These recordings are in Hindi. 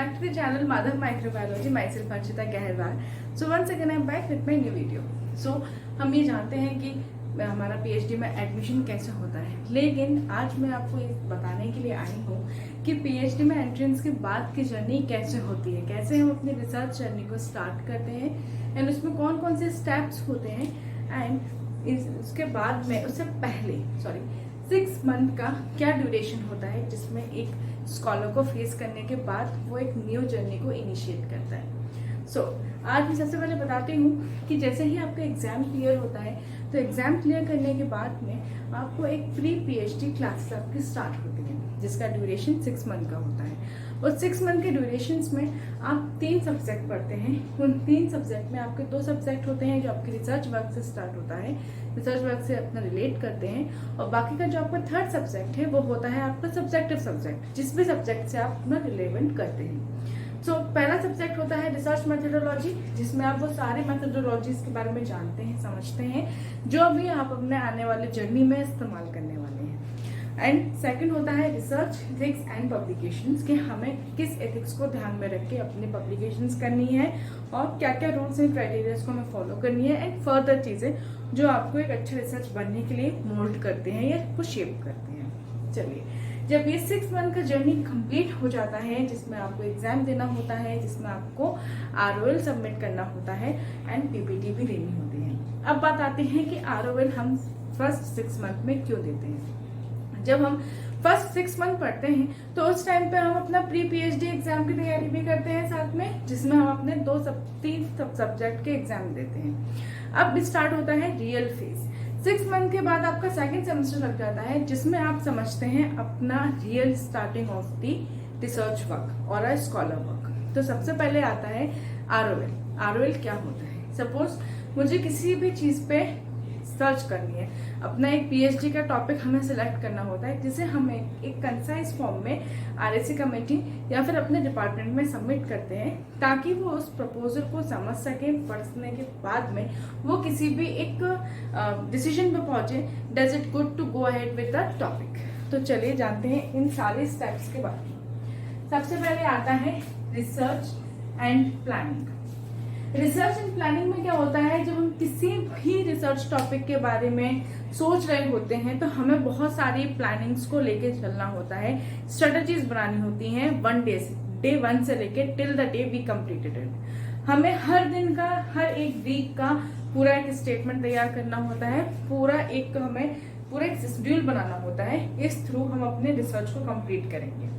back to the channel Madhav Microbiology. Myself Archita Gehriwal. So once again I'm back with my new video. So हम ये जानते हैं कि हमारा पीएचडी में एडमिशन कैसे होता है, लेकिन आज मैं आपको ये बताने के लिए आई हूँ कि पीएचडी में एंट्रेंस के बाद की जर्नी कैसे होती है, कैसे हम अपनी रिसर्च जर्नी को स्टार्ट करते हैं एंड उसमें कौन कौन से स्टेप्स होते हैं एंड उसके बाद में उससे पहले 6 मंथ का क्या ड्यूरेशन होता है जिसमें एक स्कॉलर को फेस करने के बाद वो एक न्यू जर्नी को इनिशिएट करता है। आज मैं सबसे पहले बताती हूँ कि जैसे ही आपका एग्जाम क्लियर होता है तो एग्जाम क्लियर करने के बाद में आपको एक प्री पीएचडी क्लासेस आपकी स्टार्ट होती है जिसका ड्यूरेशन 6 मंथ का होता है। और 6 मंथ के ड्यूरेशन में आप 3 सब्जेक्ट पढ़ते हैं। उन 3 सब्जेक्ट में आपके 2 सब्जेक्ट होते हैं जो आपके रिसर्च वर्क से स्टार्ट होता है, रिसर्च वर्क से अपना रिलेट करते हैं, और बाकी का जो आपका 3rd सब्जेक्ट है वो होता है आपका सब्जेक्टिव सब्जेक्ट, जिस भी सब्जेक्ट से आप अपना रिलेवेंट करते हैं। पहला सब्जेक्ट होता है रिसर्च मेथोडोलॉजी, जिसमें आप वो सारे मेथोडोलॉजीज के बारे में जानते हैं, समझते हैं, जो भी आप अपने आने वाले जर्नी में इस्तेमाल करने वाले हैं। एंड सेकंड होता है रिसर्च एथिक्स एंड पब्लिकेशंस, कि हमें किस एथिक्स को ध्यान में रख के अपनी पब्लिकेशंस करनी है और क्या क्या रूल्स एंड क्राइटेरियाज को हमें फॉलो करनी है, एंड फर्दर चीजें जो आपको एक अच्छे रिसर्च बनने के लिए मोल्ड करते हैं या कुछ शेप करते हैं। चलिए, जब ये 6 मंथ का जर्नी कंप्लीट हो जाता है, जिसमें आपको एग्जाम देना होता है, जिसमें आपको ROL सबमिट करना होता है एंड PPT भी देनी होती है। अब बात आती है कि ROL हम फर्स्ट 6 मंथ में क्यों देते हैं। जब हम फर्स्ट 6 मंथ पढ़ते हैं तो उस टाइम पे हम अपना प्री पीएचडी एग्जाम की तैयारी भी करते हैं साथ में, जिसमें हम अपने 3 सब्जेक्ट के एग्जाम देते हैं। अब स्टार्ट होता है रियल फेज। 6 मंथ के बाद आपका सेकंड सेमेस्टर लग जाता है, जिसमें आप समझते हैं अपना real starting of the research work और स्कॉलर वर्क। तो सबसे पहले आता है ROL क्या होता है। सपोज मुझे किसी भी चीज पे सर्च करनी है, अपना एक पीएचडी का टॉपिक हमें सिलेक्ट करना होता है, जिसे हम एक कंसाइज फॉर्म में RSC कमेटी या फिर अपने डिपार्टमेंट में सबमिट करते हैं, ताकि वो उस प्रपोजल को समझ सके। पढ़ने के बाद में वो किसी भी एक डिसीजन पे पहुंचे, does it good to go ahead with the topic. तो चलिए जानते हैं इन सारे स्टेप्स के बारे में। सबसे पहले आता है research and planning. Research and planning में क्या होता है, जब हम किसी भी रिसर्च टॉपिक के बारे में सोच रहे होते हैं तो हमें बहुत सारी प्लानिंग्स को लेके चलना होता है, स्ट्रेटजीज बनानी होती हैं डे 1 से लेके till the day we completed it. हमें हर दिन का, हर एक वीक का पूरा एक स्टेटमेंट तैयार करना होता है, पूरा एक शेड्यूल बनाना होता है। इस थ्रू हम अपने रिसर्च को कंप्लीट करेंगे।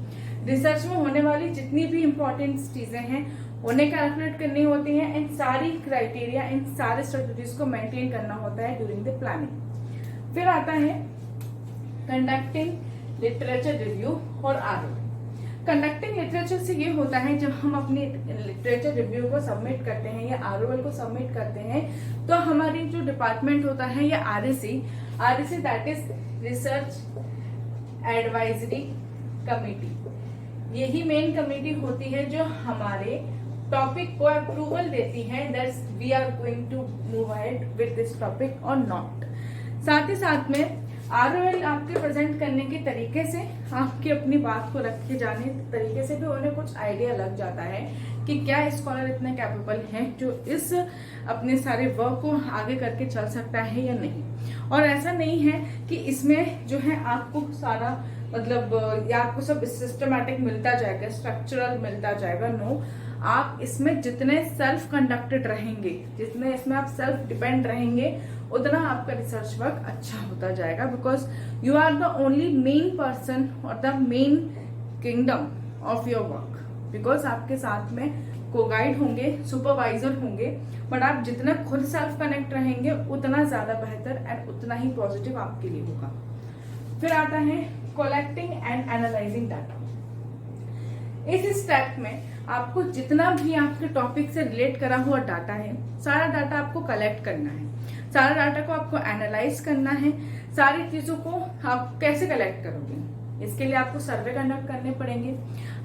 रिसर्च में होने वाली जितनी भी इम्पोर्टेंट चीजें हैं उन्हें कैलकुलेट करनी होती हैं, एंड सारी क्राइटेरिया, इन सारे स्ट्रेटजीज को मेंटेन करना होता है ड्यूरिंग द प्लानिंग। फिर आता है कंडक्टिंग लिटरेचर रिव्यू और ROL। कंडक्टिंग लिटरेचर से ये होता है, जब हम अपनी लिटरेचर रिव्यू को सबमिट करते हैं या ROL को सबमिट करते हैं, तो हमारी जो डिपार्टमेंट होता है या RSC that is research advisory committee, यही मेन कमेटी होती है जो हमारे टॉपिक को अप्रूवल देती है that we are going to move ahead with this topic और नॉट। साथ ही साथ में ROL आपके प्रेजेंट करने के तरीके से, आपकी अपनी बात को रखे जाने तरीके से भी उन्हें कुछ आइडिया लग जाता है कि क्या स्कॉलर इतने कैपेबल है जो इस अपने सारे वर्क को आगे करके चल सकता है या नहीं। और ऐसा नहीं है कि इसमें जो है आपको सारा या आपको सब सिस्टमैटिक मिलता जाएगा, स्ट्रक्चरल मिलता जाएगा। नो, आप इसमें जितने सेल्फ कंडक्टेड रहेंगे, जितने इसमें आप सेल्फ डिपेंड रहेंगे, उतना आपका रिसर्च वर्क अच्छा होता जाएगा, because you are the only main person और the main kingdom of your work. Because आपके साथ में को गाइड होंगे, सुपरवाइजर होंगे, बट आप जितना खुद सेल्फ कनेक्ट रहेंगे उतना ज्यादा बेहतर एंड उतना ही पॉजिटिव आपके लिए होगा। फिर आता है कलेक्टिंग एंड एनालाइजिंग डाटा। इस स्टेप में आपको जितना भी आपके टॉपिक से रिलेट करा हुआ डाटा है, सारा डाटा आपको कलेक्ट करना है, सारा डाटा को आपको एनालाइज करना है। सारी चीजों को आप कैसे कलेक्ट करोगे, इसके लिए आपको सर्वे कंडक्ट करने पड़ेंगे।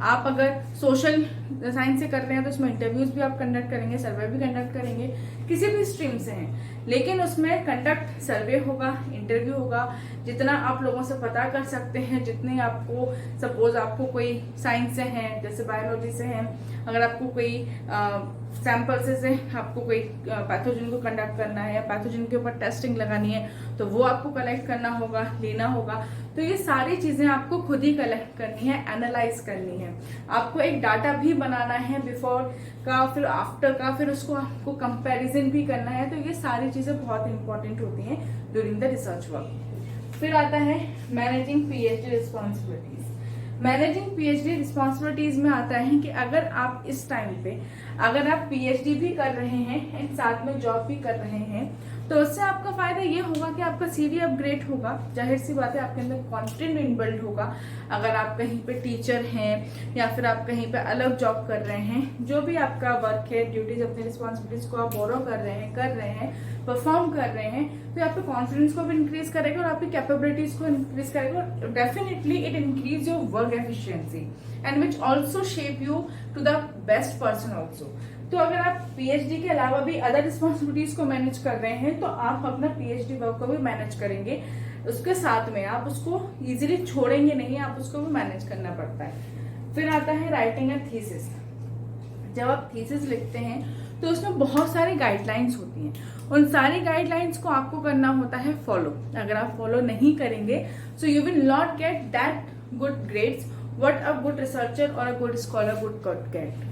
आप अगर सोशल साइंस से कर रहे हैं तो उसमें इंटरव्यूज भी आप कंडक्ट करेंगे, सर्वे भी कंडक्ट करेंगे, किसी भी स्ट्रीम से हैं, लेकिन उसमें कंडक्ट सर्वे होगा, इंटरव्यू होगा। जितना आप लोगों से पता कर सकते हैं, जितने आपको, सपोज आपको कोई साइंस से हैं, जैसे बायोलॉजी से हैं, अगर आपको कोई सैंपल से आपको कोई पैथोजन को कंडक्ट करना है या पैथोजन के ऊपर टेस्टिंग लगानी है तो वो आपको कलेक्ट करना होगा, लेना होगा। तो ये सारी चीजें आपको खुद ही कलेक्ट करनी है, एनालाइज करनी है। आपको एक डाटा भी बनाना है बिफोर का, फिर आफ्टर का, फिर उसको आपको कंपैरिजन भी करना है। तो ये सारी चीजें बहुत इंपॉर्टेंट होती हैं ड्यूरिंग द रिसर्च वर्क। फिर आता है managing PhD responsibilities. Managing PhD responsibilities में आता है कि अगर आप इस टाइम पे अगर आप पीएचडी भी कर रहे हैं एंड साथ में जॉब भी कर रहे हैं तो उससे आपका फायदा ये होगा कि आपका सीवी अपग्रेड होगा। जाहिर सी बात है, आपके अंदर कॉन्फिडेंट इनबिल्ड होगा। अगर आप कहीं पे टीचर हैं या फिर आप कहीं पे अलग जॉब कर रहे हैं, जो भी आपका वर्क है, ड्यूटीज, अपनी रिस्पॉन्सिबिलिटीज को आप बोरो कर रहे हैं, परफॉर्म कर रहे हैं, तो आपके कॉन्फिडेंस को भी इंक्रीज करेगा और आपकी कैपेबिलिटीज को इंक्रीज करेगा। Definitely it increase your work efficiency and which also shape you to the best person also. तो अगर आप पीएचडी के अलावा भी अदर रिस्पॉन्सिबिलिटीज को मैनेज कर रहे हैं तो आप अपना पीएचडी वर्क को भी मैनेज करेंगे। उसके साथ में आप उसको इजीली छोड़ेंगे नहीं, आप उसको भी मैनेज करना पड़ता है। फिर आता है राइटिंग अ थीसिस। जब आप थीसिस लिखते हैं तो उसमें बहुत सारी गाइडलाइंस होती हैं, उन सारी गाइडलाइंस को आपको करना होता है फॉलो। अगर आप फॉलो नहीं करेंगे so you will not get that good grades what a good researcher और a good scholar would get.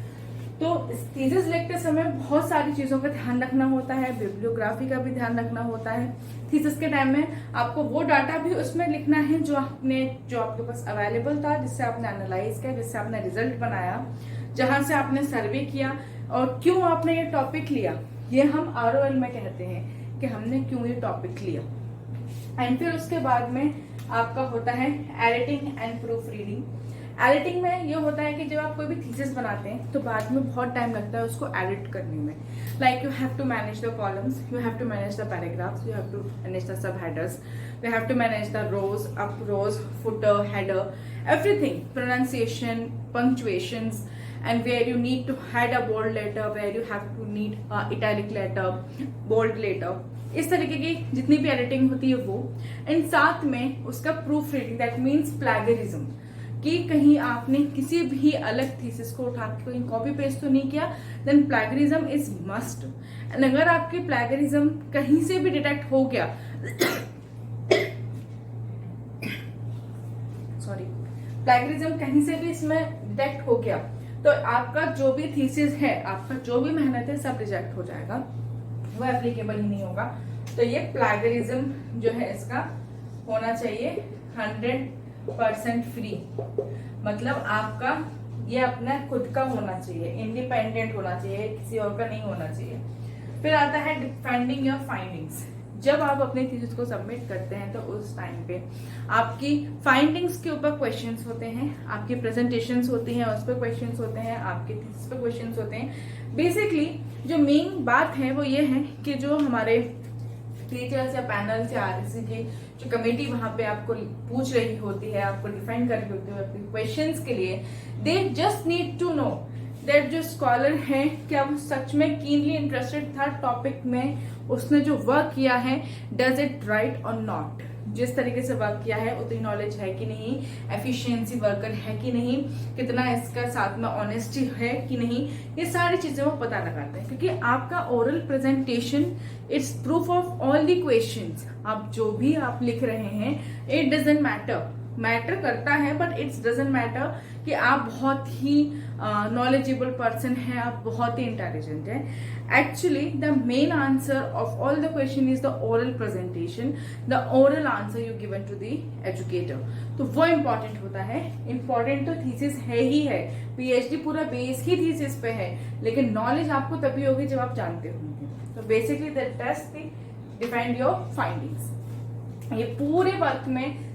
तो थीसिस लिखते समय बहुत सारी चीजों का ध्यान रखना होता है, बिब्लियोग्राफी का भी ध्यान रखना होता है। थीसिस के टाइम में आपको वो डाटा भी उसमें लिखना है जो आपके पास अवेलेबल था, जिससे आपने एनालाइज किया, जिससे आपने रिजल्ट बनाया, जहां से आपने सर्वे किया और क्यों आपने ये टॉपिक लिया। ये हम ROL में कहते हैं कि हमने क्यों ये टॉपिक लिया। एंड फिर उसके बाद में आपका होता है editing and proof reading. Editing में ये होता है कि जब आप कोई भी थीसिस बनाते हैं तो बाद में बहुत टाइम लगता है उसको एडिट करने में। Like you have to manage the columns, you have to manage the paragraphs, you have to manage the sub headers, you have to manage the rows, up rows, footer, header, everything, pronunciation, punctuations, and where you need to add a bold letter, where you have to need italic letter, bold letter, इस तरीके की जितनी भी एडिटिंग होती है वो। एंड साथ में उसका proof reading, that means plagiarism, कि कहीं आपने किसी भी अलग थीसिस को उठा के कहीं कॉपी पेस्ट तो नहीं किया, then plagiarism is must. And अगर आपके प्लैगरिज्म कहीं से भी डिटेक्ट हो गया सॉरी, प्लैगरिज्म कहीं से भी इसमें डिटेक्ट हो गया तो आपका जो भी थीसिस है, आपका जो भी मेहनत है, सब रिजेक्ट हो जाएगा, वो एप्लीकेबल ही नहीं होगा। तो ये प्लैगरिज्म जो है इसका होना चाहिए 100% फ्री, मतलब आपका ये अपना खुद का होना चाहिए, इंडिपेंडेंट होना चाहिए, किसी और का नहीं होना चाहिए। फिर आता है डिफेंडिंग योर फाइंडिंग्स। जब आप अपने थीसिस को सबमिट करते हैं तो उस टाइम पे आपकी फाइंडिंग्स के ऊपर क्वेश्चंस होते हैं, आपकी प्रेजेंटेशंस होती हैं उस पर क्वेश्चंस होते हैं, आपके थीसिस पे क्वेश्चंस होते हैं। बेसिकली जो मेन बात है वो ये है कि जो हमारे टीचर्स या पैनल या RSC की जो कमेटी वहां पे आपको पूछ रही होती है, आपको डिफाइन कर रही होती है अपने क्वेश्चंस के लिए, they just need to know that जो स्कॉलर है क्या वो सच में कीनली इंटरेस्टेड था टॉपिक में, उसने जो वर्क किया है डज इट राइट और नॉट, जिस तरीके से वर्क किया है उतनी नॉलेज है कि नहीं, एफिशिएंसी वर्कर है कि नहीं, कितना इसका साथ में ऑनेस्टी है कि नहीं, ये सारी चीजें वो पता लगाते हैं। क्योंकि आपका oral presentation it's proof of all the questions. आप जो भी आप लिख रहे हैं इट डजंट मैटर करता है, बट इट्स डजंट मैटर कि आप बहुत ही नॉलेजेबल पर्सन है, आप बहुत ही इंटेलिजेंट है। Actually the main answer of all the question is the oral presentation, the oral answer you given to the educator. तो वो इम्पोर्टेंट होता है। इम्पोर्टेंट तो थीसिस है ही है, पीएचडी पूरा बेस ही थीसिस पे है, लेकिन नॉलेज आपको तभी होगी जब आप जानते होंगे। तो basically the test defined your findings. ये पूरे वर्क में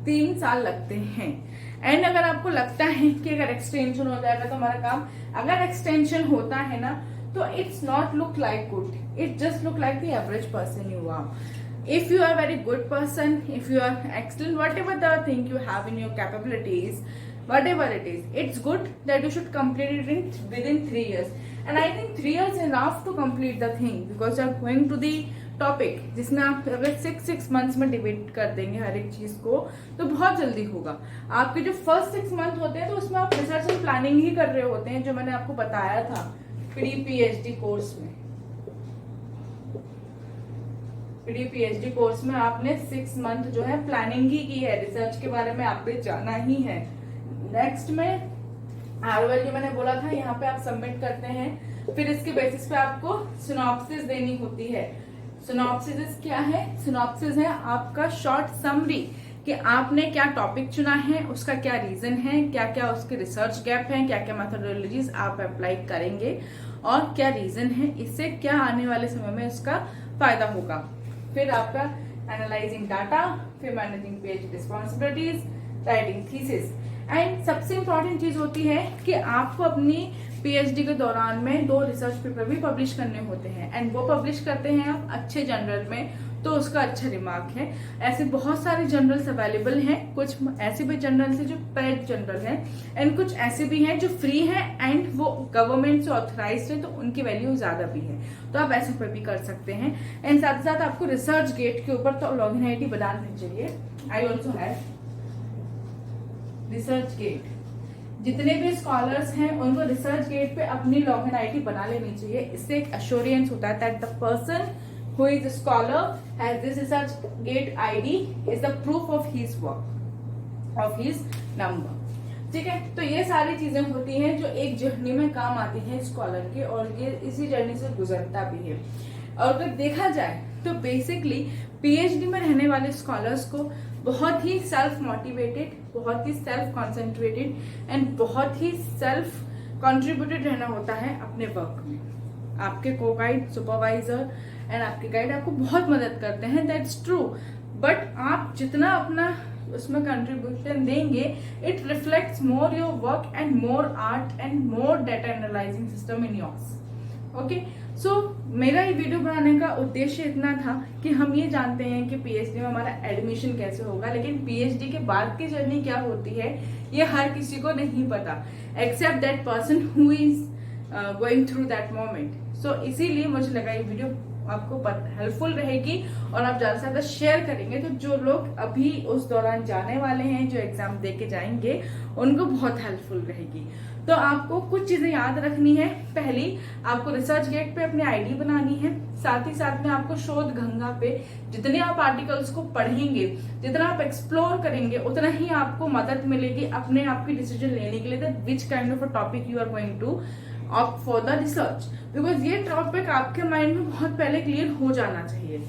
3 साल लगते हैं। एंड अगर आपको लगता है कि अगर एक्सटेंशन हो जाएगा तो हमारा काम, अगर एक्सटेंशन होता है ना तो it's not look like good, it just look like the average person you are. if you are a very good person, if you are excellent, whatever the thing you have in your capabilities, whatever it is, it's good that you should complete it within 3 years. And I think 3 years enough to complete the thing, because you are going to the topic जिसमें आप अगर 6 मंथ्स में डिबेट कर देंगे हर एक चीज को तो बहुत जल्दी होगा। आपके जो फर्स्ट 6 मंथ होते हैं तो उसमें आप रिसर्च एंड प्लानिंग ही कर रहे होते हैं, जो मैंने आपको बताया था पीडी-पीएचडी कोर्स में। पीडी-पीएचडी कोर्स में आपने 6 मंथ जो है प्लानिंग ही की है, रिसर्च के बारे में आपने जाना ही है। नेक्स्ट में आरओएल जो मैंने बोला था, यहाँ पे आप सबमिट करते हैं, फिर इसके बेसिस पे आपको सिनॉप्सिस देनी होती है। सिनॉप्सिस क्या है? सिनॉप्सिस है आपका शॉर्ट समरी कि आपने क्या टॉपिक चुना है, उसका क्या रीजन है, क्या क्या उसके रिसर्च गैप है, क्या क्या मेथोडोलॉजीज आप अप्लाई करेंगे और क्या रीजन है, इससे क्या आने वाले समय में उसका फायदा होगा। फिर आपका एनालाइजिंग डाटा, फिर managing page responsibilities, writing thesis. And सबसे इंपॉर्टेंट चीज होती है कि आपको अपनी पीएचडी के दौरान में 2 रिसर्च पेपर भी पब्लिश करने होते हैं, एंड वो पब्लिश करते हैं आप अच्छे जर्नल में, तो उसका अच्छा रिमार्क है। ऐसे बहुत सारे जर्नल्स अवेलेबल हैं, कुछ ऐसे भी जर्नल्स हैं जो पेड जर्नल हैं, एंड कुछ ऐसे भी हैं जो फ्री हैं एंड वो गवर्नमेंट से ऑथराइज्ड है, तो उनकी वैल्यू ज्यादा भी है, तो आप ऐसे पर भी कर सकते हैं। एंड साथ साथ आपको रिसर्च गेट के ऊपर तो लॉगिन आईडी बनानी चाहिए। I also have research gate. जितने भी स्कॉलर्स हैं उनको रिसर्च गेट पे अपनी लॉगिन आईडी बना लेनी चाहिए। इससे एक एश्योरेंस होता है that the person who is scholar has this research gate ID is the proof of his work, of his number. ठीक है, तो ये सारी चीजें होती हैं जो एक जर्नी में काम आती है स्कॉलर के, और ये इसी जर्नी से गुजरता भी है। और अगर देखा जाए तो बेसिकली पीएचडी में रहने वाले स्कॉलर्स को बहुत ही सेल्फ मोटिवेटेड, बहुत ही सेल्फ कॉन्सेंट्रेटेड एंड बहुत ही सेल्फ कंट्रीब्यूटेड रहना होता है अपने वर्क में। आपके को गाइड, सुपरवाइजर एंड आपके गाइड आपको बहुत मदद करते हैं, दैट्स ट्रू, बट आप जितना अपना उसमें कंट्रीब्यूशन देंगे, it reflects more your work and more art and more data analysing system in yours. Okay, so मेरा ये वीडियो बनाने का उद्देश्य इतना था कि हम ये जानते हैं कि पीएचडी में हमारा एडमिशन कैसे होगा, लेकिन पीएचडी के बाद की जर्नी क्या होती है ये हर किसी को नहीं पता, except that person who is going through that moment. So इसीलिए मुझे लगा ये वीडियो आपको हेल्पफुल रहेगी और आप ज्यादा से ज्यादा शेयर करेंगे तो जो लोग अभी उस दौरान जाने वाले हैं, जो एग्जाम दे के जाएंगे, उनको बहुत हेल्पफुल रहेगी। तो आपको कुछ चीजें याद रखनी है। पहली, आपको रिसर्च गेट पे अपनी आईडी बनानी है। साथ ही साथ में आपको शोध गंगा पे जितने आप आर्टिकल्स को पढ़ेंगे, जितना आप एक्सप्लोर करेंगे, उतना ही आपको मदद मिलेगी अपने आप की डिसीजन लेने के लिए that which kind of a topic you are going to opt for the research, because ये टॉपिक आपके माइंड में बहुत पहले क्लियर हो जाना चाहिए।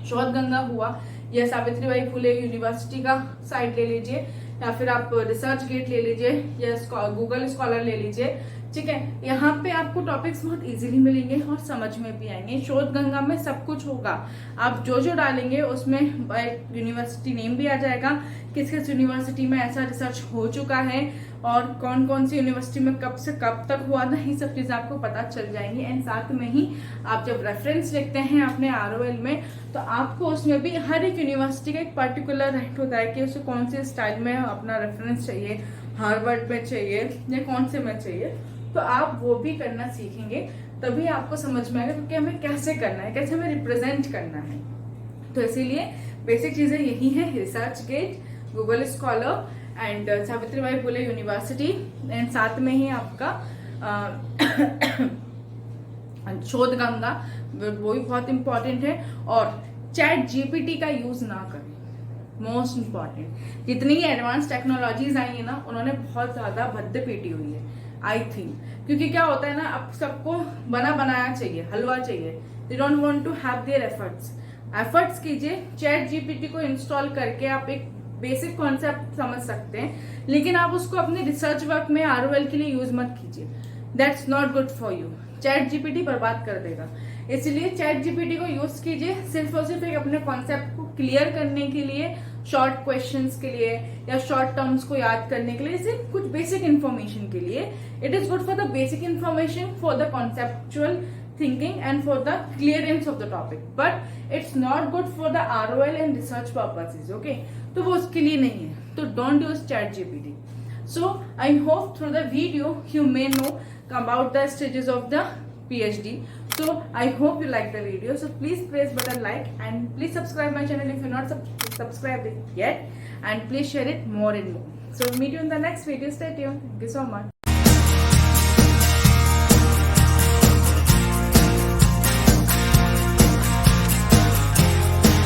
शोध गंगा हुआ या सावित्रीबाई फुले यूनिवर्सिटी का साइट ले लीजिए, या फिर आप रिसर्च गेट ले लीजिए या गूगल स्कॉलर ले लीजिए। ठीक है, यहाँ पे आपको टॉपिक्स बहुत इजीली मिलेंगे और समझ में भी आएंगे। शोध गंगा में सब कुछ होगा, आप जो जो डालेंगे उसमें यूनिवर्सिटी नेम भी आ जाएगा, किस किस यूनिवर्सिटी में ऐसा रिसर्च हो चुका है और कौन कौन सी यूनिवर्सिटी में कब से कब तक हुआ था, ये सब चीजें आपको पता चल जाएंगी। एंड साथ में ही आप जब रेफरेंस लिखते हैं अपने आरओएल में, तो आपको उसमें भी हर एक यूनिवर्सिटी का एक पर्टिकुलर राइट होता है कि उसे कौन से स्टाइल में अपना रेफरेंस चाहिए, हार्वर्ड में चाहिए या कौन से में चाहिए, तो आप वो भी करना सीखेंगे, तभी आपको समझ में आएगा क्योंकि हमें कैसे करना है, कैसे हमें रिप्रेजेंट करना है। तो इसीलिए बेसिक चीजें यही है, research gate, Google scholar and Savitribai Phule university, and साथ में ही आपका शोध गंगा, वो भी बहुत इंपॉर्टेंट है। और चैट जीपीटी का यूज ना करें, मोस्ट इंपॉर्टेंट। जितनी एडवांस टेक्नोलॉजीज आई है ना, उन्होंने बहुत ज्यादा भद्दे पीटी हुई है आई थिंक, क्योंकि क्या होता है ना, अब सबको बना बनाया चाहिए, हलवा चाहिए, they don't want to have their efforts कीजिए। चैट जीपीटी को इंस्टॉल करके आप एक बेसिक कॉन्सेप्ट समझ सकते हैं, लेकिन आप उसको अपने रिसर्च वर्क में आरओएल के लिए यूज मत कीजिए, that's not good for you. Chat GPT बर्बाद कर देगा, इसलिए चैट जीपीटी को यूज कीजिए सिर्फ और सिर्फ एक अपने कॉन्सेप्ट को क्लियर करने के लिए, शॉर्ट क्वेश्चंस के लिए या शॉर्ट टर्म्स को याद करने के लिए, सिर्फ कुछ बेसिक इन्फॉर्मेशन के लिए। It is good for the basic information, for the conceptual thinking and for the clearance of the topic, but it's not good for the ROL and research purposes. Okay, तो वो उसके लिए नहीं है, तो don't use ChatGPT. So I hope through the video you may know about the stages of the PhD. So I hope you like the video. So please press button like and please subscribe my channel if you're not subscribed it yet, and please share it more and more. So meet you in the next video. Stay tuned. Thank you so much.